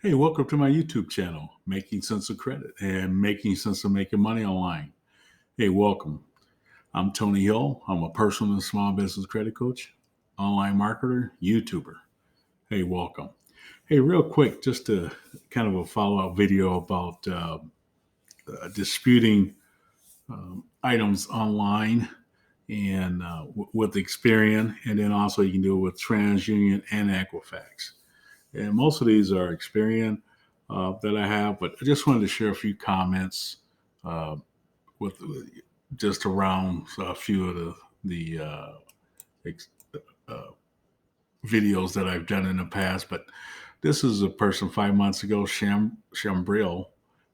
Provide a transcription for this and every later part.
Hey, welcome to my YouTube channel, Making Sense of Credit and Making Sense of Making Money Online. Hey, welcome. I'm Tony Hill. I'm a personal and small business credit coach, online marketer, YouTuber. Hey, welcome. Hey, real quick, just to kind of a follow up video about disputing items online and with Experian, and then also you can do it with Transunion and Equifax. And most of these are Experian that I have, but I just wanted to share a few comments uh, with just around a few of the ex- uh, videos that I've done in the past. But this is a person 5 months ago, Shambril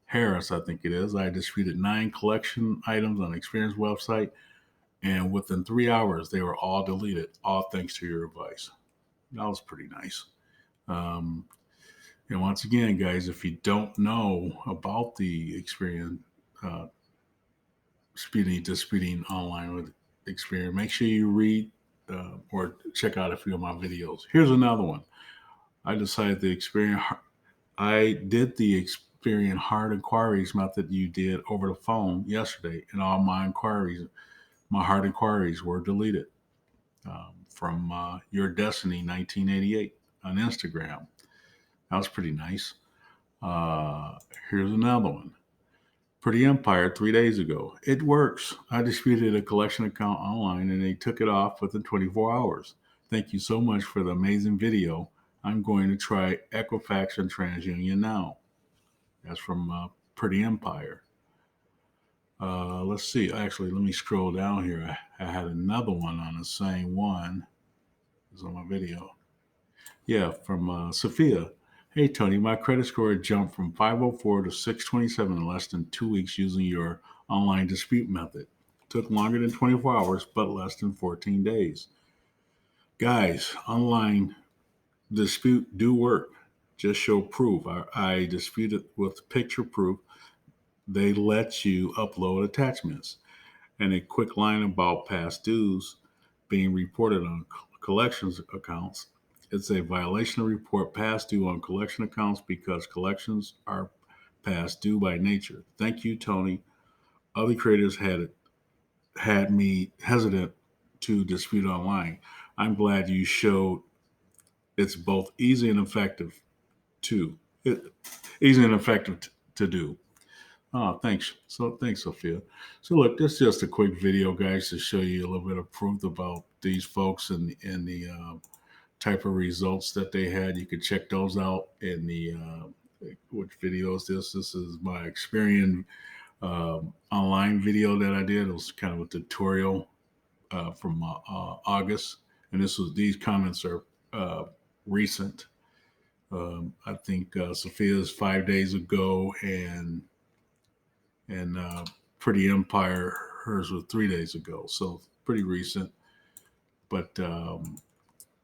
Harris, I think it is. I disputed 9 collection items on Experian's website, and within 3 hours, they were all deleted, all thanks to your advice. That was pretty nice. Um, And once again, guys, if you don't know about the Experian uh, disputing online with Experian, make sure you read or check out a few of my videos. Here's another one. I decided the Experian. I did the Experian hard inquiries method you did over the phone yesterday, and all my hard inquiries were deleted from Your Destiny 1988 on Instagram. That was pretty nice. Uh, Here's another one. Pretty Empire 3 days ago. It works. I disputed a collection account online and they took it off within 24 hours. Thank you so much for the amazing video. I'm going to try Equifax and TransUnion now. That's from Pretty Empire. Let's see. Actually, let me scroll down here. I had another one on the same one. It's on my video. Yeah, from Sophia. Hey, Tony, my credit score jumped from 504 to 627 in less than 2 weeks using your online dispute method. Took longer than 24 hours, but less than 14 days. Guys, online dispute do work. Just show proof. I disputed with picture proof. They let you upload attachments and a quick line about past dues being reported on collections accounts. It's a violation to report past due on collection accounts because collections are past due by nature. Thank you, Tony. Other creators had me hesitant to dispute online. I'm glad you showed it's both easy and effective too. Easy and effective to do. Oh, thanks. So thanks, Sophia. So look, this is just a quick video, guys, to show you a little bit of proof about these folks and the type of results that they had. You could check those out in the which videos this is my Experian online video that I did. It was kind of a tutorial from August, and these comments are recent. I think Sophia's 5 days ago, and Pretty Empire, hers was 3 days ago, so pretty recent. But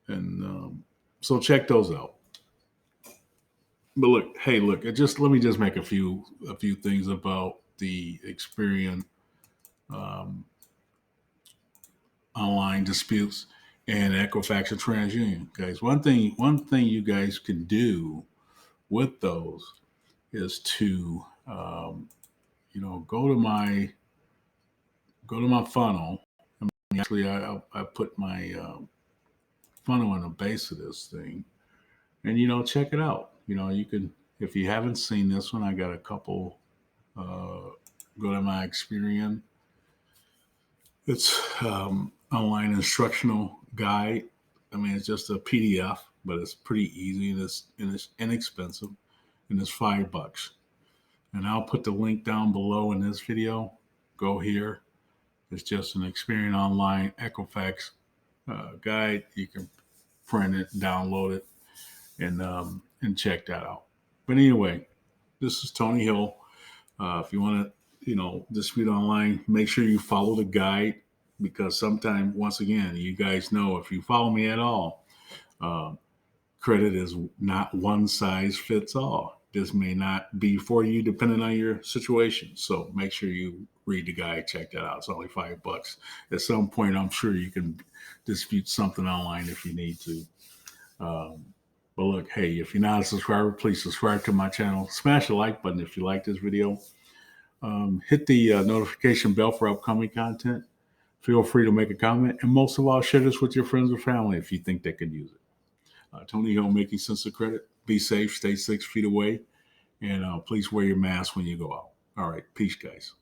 and so check those out. But look, hey, look, let me just make a few things about the Experian um, online disputes and Equifax and TransUnion, guys. One thing you guys can do with those is to go to my funnel. I mean, actually, I put my funnel in the base of this thing, and check it out. You can, if you haven't seen this one, I got a couple. Go to my Experian. It's online instructional guide. I mean, it's just a PDF, but it's pretty easy and it's inexpensive, and it's $5. And I'll put the link down below in this video. Go here. It's just an Experian online Equifax guide. You can print it, download it, and check that out. But anyway, this is Tony Hill. If you want to, dispute online, make sure you follow the guide, because sometimes, once again, you guys know, if you follow me at all, uh, credit is not one size fits all. This may not be for you depending on your situation. So make sure you read the guide, check that out. It's only $5. At some point, I'm sure you can dispute something online if you need to. Um, But look, hey, if you're not a subscriber, please subscribe to my channel. Smash the like button if you like this video. Hit the notification bell for upcoming content. Feel free to make a comment. And most of all, share this with your friends or family if you think they could use it. Tony Hill, Making Sense of Credit. Be safe. Stay 6 feet away. And please wear your mask when you go out. All right. Peace, guys.